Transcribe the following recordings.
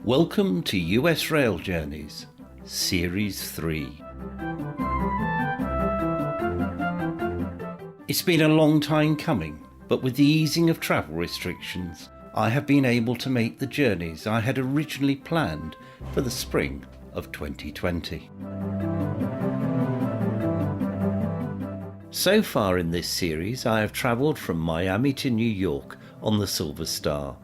Welcome to US Rail Journeys, Series 3. It's been a long time coming, but with the easing of travel restrictions, I have been able to make the journeys I had originally planned for the spring of 2020. So far in this series, I have travelled from Miami to New York on the Silver Star,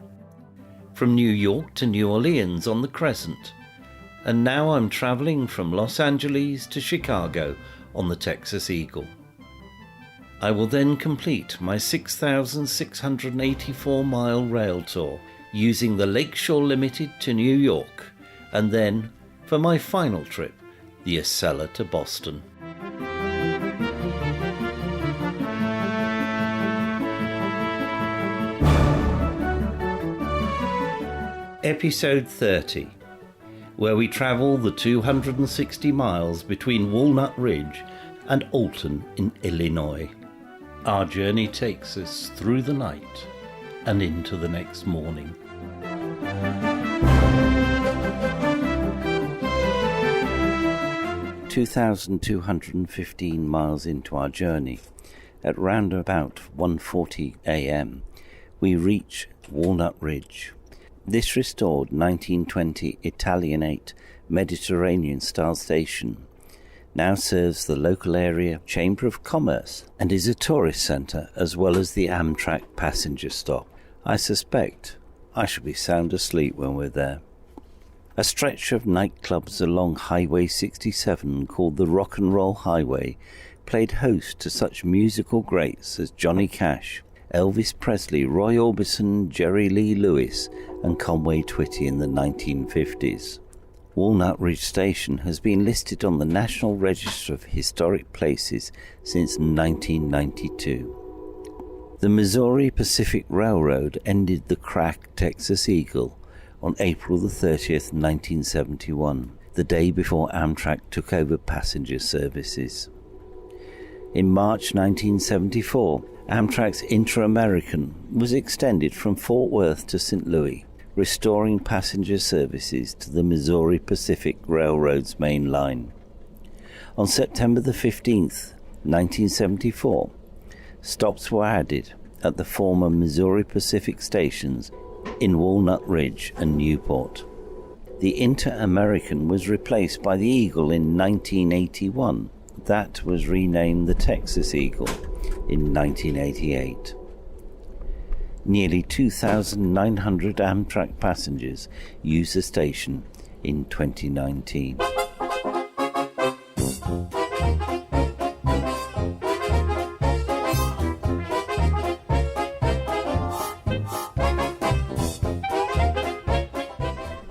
from New York to New Orleans on the Crescent, and now I'm travelling from Los Angeles to Chicago on the Texas Eagle. I will then complete my 6,684-mile rail tour using the Lakeshore Limited to New York, and then, for my final trip, the Acela to Boston. Episode 30, where we travel the 260 miles between Walnut Ridge and Alton in Illinois. Our journey takes us through the night and into the next morning. (2,215 miles into our journey, at round about 1:40 a.m, we reach Walnut Ridge. This restored 1920 Italianate Mediterranean-style station now serves the local area Chamber of Commerce and is a tourist centre as well as the Amtrak passenger stop. I suspect I shall be sound asleep when we're there. A stretch of nightclubs along Highway 67 called the Rock and Roll Highway played host to such musical greats as Johnny Cash, Elvis Presley, Roy Orbison, Jerry Lee Lewis and Conway Twitty in the 1950s. Walnut Ridge Station has been listed on the National Register of Historic Places since 1992. The Missouri Pacific Railroad ended the crack Texas Eagle on April the 30th, 1971, the day before Amtrak took over passenger services. In March 1974, Amtrak's Inter-American was extended from Fort Worth to St. Louis, restoring passenger services to the Missouri Pacific Railroad's main line. On September the 15th, 1974, stops were added at the former Missouri Pacific stations in Walnut Ridge and Newport. The Inter-American was replaced by the Eagle in 1981. That was renamed the Texas Eagle in 1988. Nearly 2,900 Amtrak passengers used the station in 2019.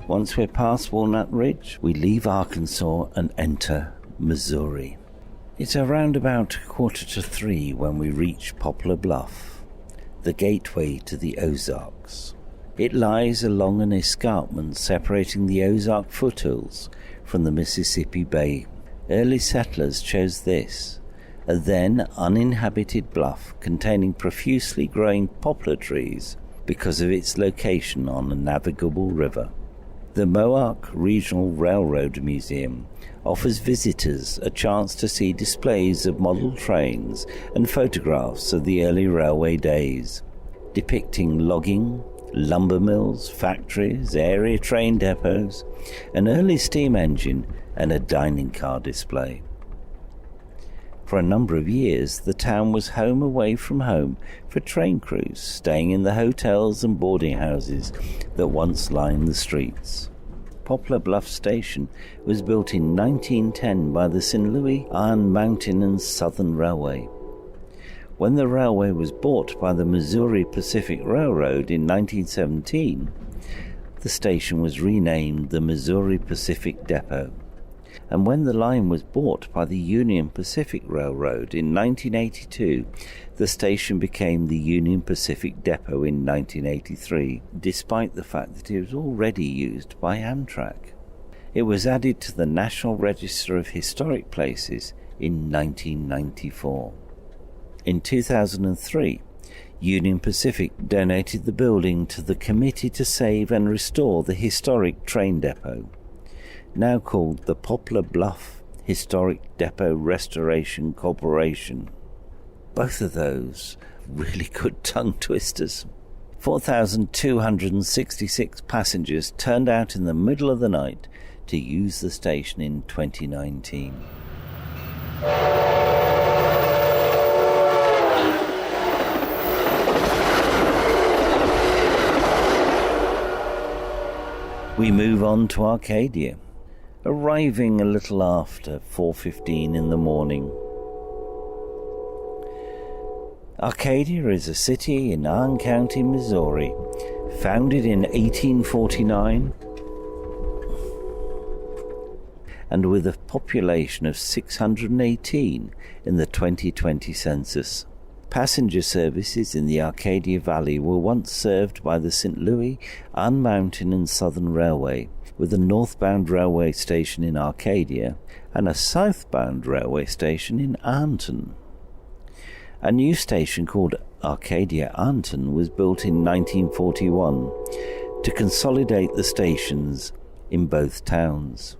Once we're past Walnut Ridge, we leave Arkansas and enter Missouri. It's around about 2:45 when we reach Poplar Bluff, the gateway to the Ozarks. It lies along an escarpment separating the Ozark foothills from the Mississippi Bay. Early settlers chose this, a then uninhabited bluff containing profusely growing poplar trees because of its location on a navigable river. The Mohawk Regional Railroad Museum offers visitors a chance to see displays of model trains and photographs of the early railway days, depicting logging, lumber mills, factories, area train depots, an early steam engine and a dining car display. For a number of years, the town was home away from home for train crews staying in the hotels and boarding houses that once lined the streets. Poplar Bluff Station was built in 1910 by the St. Louis, Iron Mountain and Southern Railway. When the railway was bought by the Missouri Pacific Railroad in 1917, the station was renamed the Missouri Pacific Depot. And when the line was bought by the Union Pacific Railroad in 1982, the station became the Union Pacific Depot in 1983, despite the fact that it was already used by Amtrak. It was added to the National Register of Historic Places in 1994. In 2003, Union Pacific donated the building to the Committee to Save and Restore the Historic Train Depot, now called the Poplar Bluff Historic Depot Restoration Corporation. Both of those really good tongue twisters. 4,266 passengers turned out in the middle of the night to use the station in 2019. We move on to Arcadia, arriving a little after 4:15 in the morning. Arcadia is a city in Alton County, Missouri, founded in 1849 and with a population of 618 in the 2020 census. Passenger services in the Arcadia Valley were once served by the St. Louis, Iron Mountain and Southern Railway, with a northbound railway station in Arcadia and a southbound railway station in Alton. A new station called Arcadia Alton was built in 1941 to consolidate the stations in both towns.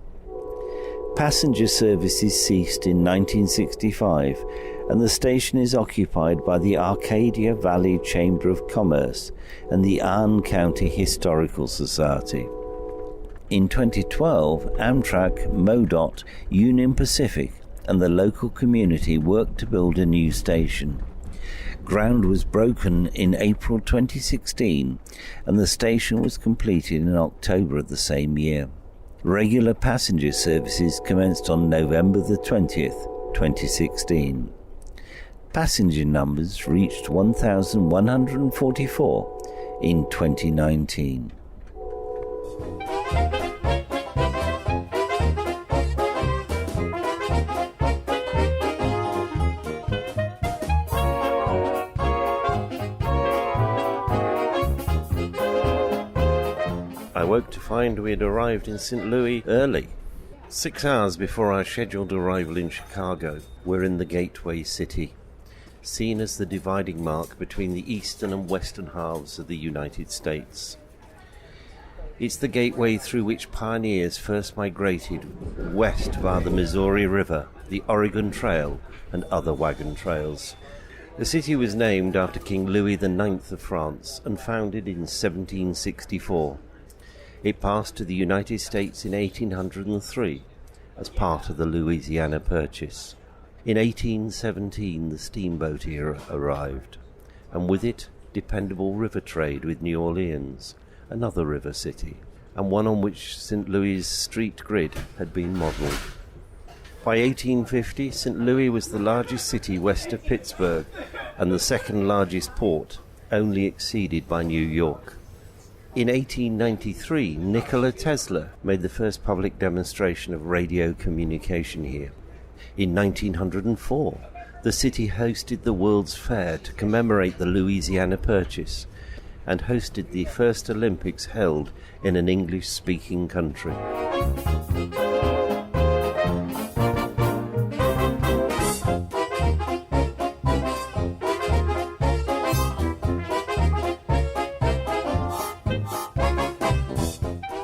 Passenger services ceased in 1965 and the station is occupied by the Arcadia Valley Chamber of Commerce and the Alton County Historical Society. In 2012, Amtrak, MoDOT, Union Pacific and the local community worked to build a new station. Ground was broken in April 2016 and the station was completed in October of the same year. Regular passenger services commenced on November the 20th, 2016. Passenger numbers reached 1,144 in 2019. I woke to find we had arrived in St. Louis early. 6 hours before our scheduled arrival in Chicago, we're in the Gateway City, seen as the dividing mark between the eastern and western halves of the United States. It's the gateway through which pioneers first migrated west via the Missouri River, the Oregon Trail, and other wagon trails. The city was named after King Louis IX of France and founded in 1764. It passed to the United States in 1803 as part of the Louisiana Purchase. In 1817 the steamboat era arrived, and with it dependable river trade with New Orleans, another river city, and one on which St. Louis' street grid had been modelled. By 1850 St. Louis was the largest city west of Pittsburgh and the second largest port, only exceeded by New York. In 1893, Nikola Tesla made the first public demonstration of radio communication here. In 1904, the city hosted the World's Fair to commemorate the Louisiana Purchase and hosted the first Olympics held in an English-speaking country.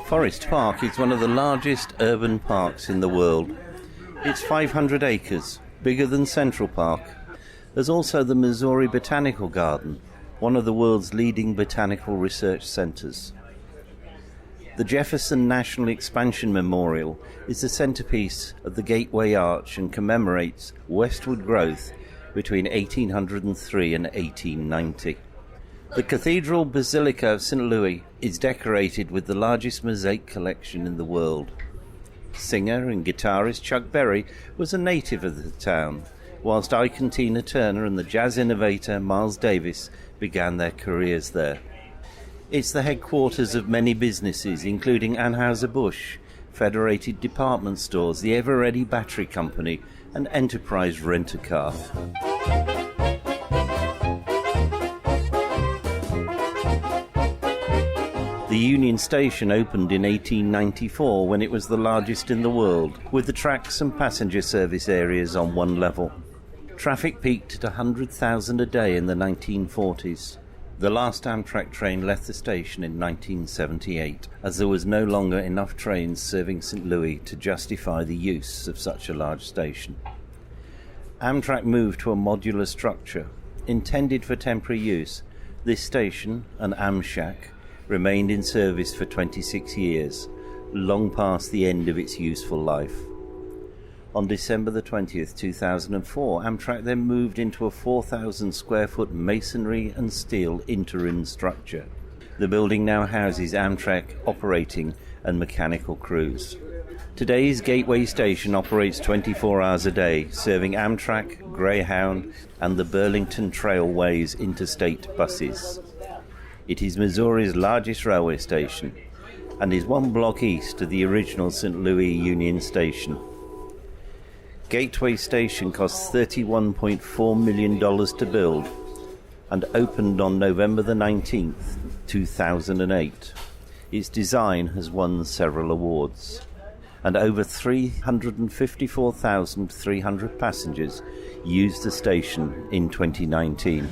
Forest Park is one of the largest urban parks in the world. It's 500 acres, bigger than Central Park. There's also the Missouri Botanical Garden, one of the world's leading botanical research centers. The Jefferson National Expansion Memorial is the centerpiece of the Gateway Arch and commemorates westward growth between 1803 and 1890. The Cathedral Basilica of St. Louis is decorated with the largest mosaic collection in the world. Singer and guitarist Chuck Berry was a native of the town, whilst Ike and Tina Turner and the jazz innovator Miles Davis began their careers there. It's the headquarters of many businesses, including Anheuser-Busch, Federated Department Stores, the Ever Ready Battery Company, and Enterprise Rent-A-Car. The The Union Station opened in 1894 when it was the largest in the world, with the tracks and passenger service areas on one level. Traffic peaked at 100,000 a day in the 1940s. The last Amtrak train left the station in 1978, as there was no longer enough trains serving St. Louis to justify the use of such a large station. Amtrak moved to a modular structure. Intended for temporary use, this station, an Amshack, remained in service for 26 years, long past the end of its useful life. On December the 20th, 2004, Amtrak then moved into a 4,000 square foot masonry and steel interim structure. The building now houses Amtrak operating and mechanical crews. Today's Gateway Station operates 24 hours a day, serving Amtrak, Greyhound and the Burlington Trailways interstate buses. It is Missouri's largest railway station and is one block east of the original St. Louis Union Station. Gateway Station cost $31.4 million to build and opened on November the 19th, 2008. Its design has won several awards, and over 354,300 passengers used the station in 2019.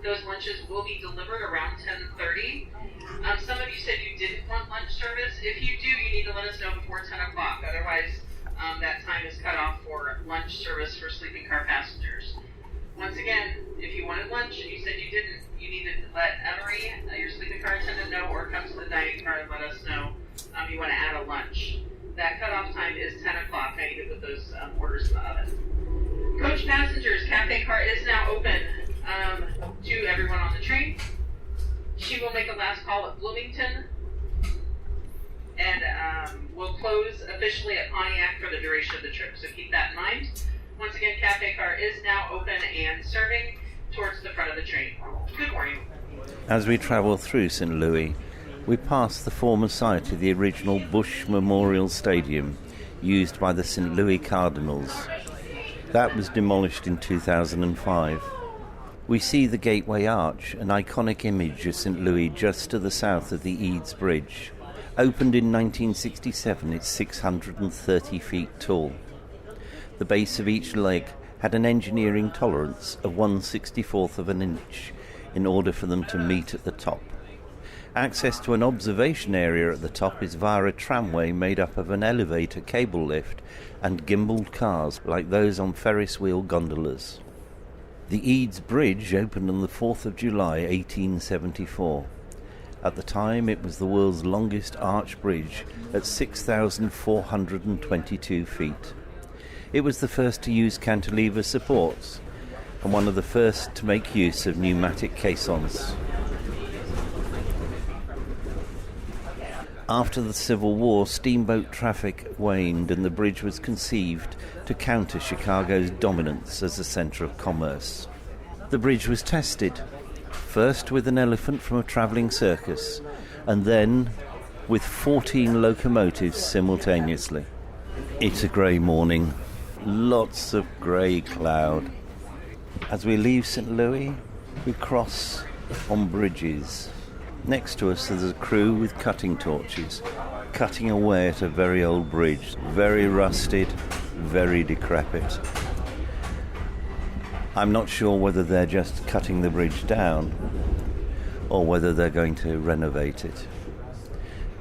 Those lunches will be delivered around 10:30. Some of you said you didn't want lunch service. If you do, you need to let us know before 10 o'clock. Otherwise, that time is cut off for lunch service for sleeping car passengers. Once again, if you wanted lunch and you said you didn't, you need to let Emery, your sleeping car attendant, know, or come to the dining car and let us know you want to add a lunch. That cutoff time is 10 o'clock. I need to put those orders in the oven. Coach passengers, cafe car is now open to everyone on the train. She will make a last call at Bloomington and will close officially at Pontiac for the duration of the trip. So keep that in mind. Once again, cafe car is now open and serving towards the front of the train. Good morning. As we travel through St. Louis, we pass the former site of the original Bush Memorial Stadium used by the St. Louis Cardinals. That was demolished in 2005. We see the Gateway Arch, an iconic image of St. Louis just to the south of the Eads Bridge. Opened in 1967, it's 630 feet tall. The base of each leg had an engineering tolerance of 1/64 of an inch in order for them to meet at the top. Access to an observation area at the top is via a tramway made up of an elevator cable lift and gimbaled cars like those on Ferris wheel gondolas. The Eads Bridge opened on the 4th of July 1874. At the time it was the world's longest arch bridge at 6,422 feet. It was the first to use cantilever supports and one of the first to make use of pneumatic caissons. After the Civil War, steamboat traffic waned and the bridge was conceived to counter Chicago's dominance as a centre of commerce. The bridge was tested, first with an elephant from a travelling circus, and then with 14 locomotives simultaneously. It's a grey morning, lots of grey cloud. As we leave St. Louis, we cross on bridges. Next to us there's a crew with cutting torches, cutting away at a very old bridge, very rusted, very decrepit. I'm not sure whether they're just cutting the bridge down or whether they're going to renovate it.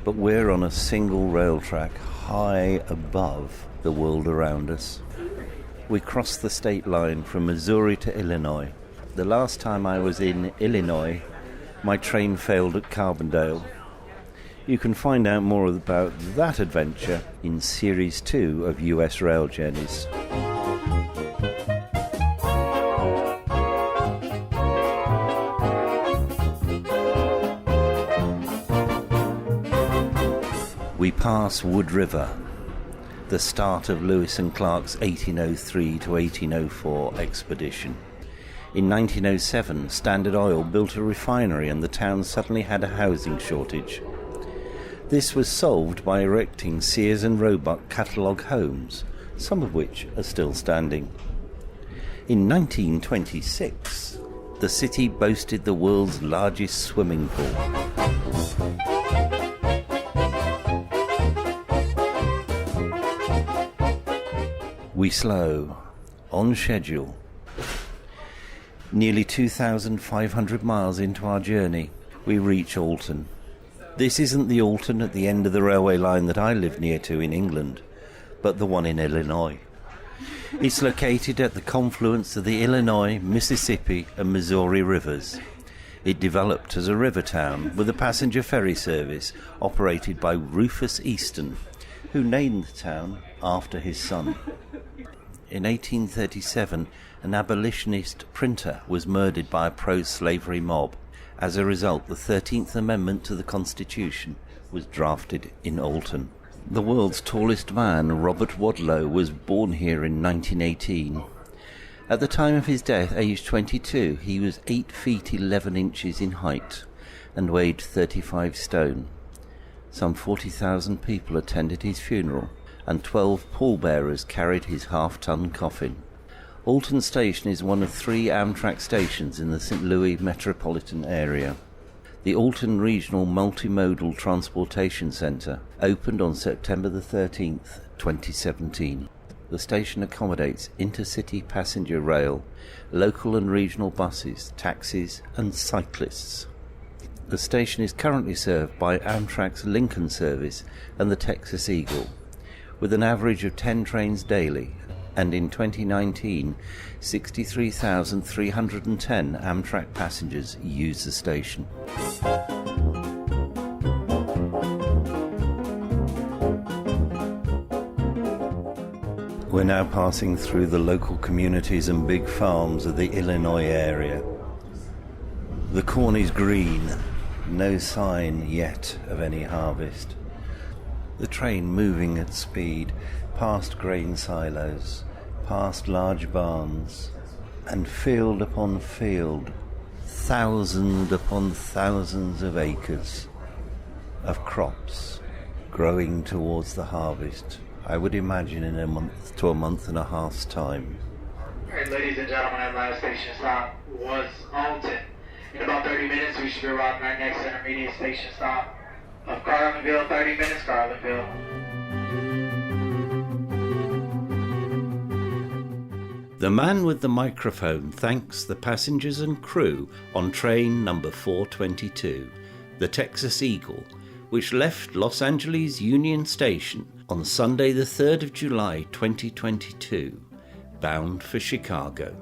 But we're on a single rail track high above the world around us. We cross the state line from Missouri to Illinois. The last time I was in Illinois, my train failed at Carbondale. You can find out more about that adventure in Series 2 of US Rail Journeys. We pass Wood River, the start of Lewis and Clark's 1803 to 1804 expedition. In 1907, Standard Oil built a refinery and the town suddenly had a housing shortage. This was solved by erecting Sears and Roebuck catalogue homes, some of which are still standing. In 1926, the city boasted the world's largest swimming pool. We slow, on schedule. Nearly 2,500 miles into our journey, we reach Alton. This isn't the Alton at the end of the railway line that I live near to in England, but the one in Illinois. It's located at the confluence of the Illinois, Mississippi and Missouri rivers. It developed as a river town with a passenger ferry service operated by Rufus Easton, who named the town after his son. In 1837, an abolitionist printer was murdered by a pro-slavery mob. As a result, the 13th Amendment to the Constitution was drafted in Alton. The world's tallest man, Robert Wadlow, was born here in 1918. At the time of his death, aged 22, he was 8 feet 11 inches in height and weighed 35 stone. Some 40,000 people attended his funeral, and 12 pallbearers carried his half-ton coffin. Alton Station is one of 3 Amtrak stations in the St. Louis metropolitan area. The Alton Regional Multimodal Transportation Centre opened on September the 13th, 2017. The station accommodates intercity passenger rail, local and regional buses, taxis and cyclists. The station is currently served by Amtrak's Lincoln service and the Texas Eagle, with an average of 10 trains daily, and in 2019, 63,310 Amtrak passengers used the station. We're now passing through the local communities and big farms of the Illinois area. The corn is green, no sign yet of any harvest. The train moving at speed, past grain silos, past large barns, and field upon field, thousands upon thousands of acres of crops growing towards the harvest, I would imagine in a month to a month and a half's time. All right, ladies and gentlemen, our last station stop was Alton. In about 30 minutes, we should be arriving at our next intermediate station stop of Garlandville. 30 minutes, Garlandville. The man with the microphone thanks the passengers and crew on train number 422, the Texas Eagle, which left Los Angeles Union Station on Sunday the 3rd of July 2022, bound for Chicago.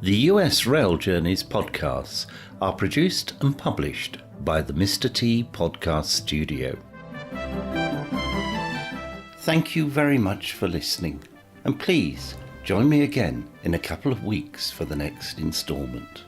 The US Rail Journeys podcasts are produced and published by the Mr. T Podcast Studio. Thank you very much for listening, and please join me again in a couple of weeks for the next instalment.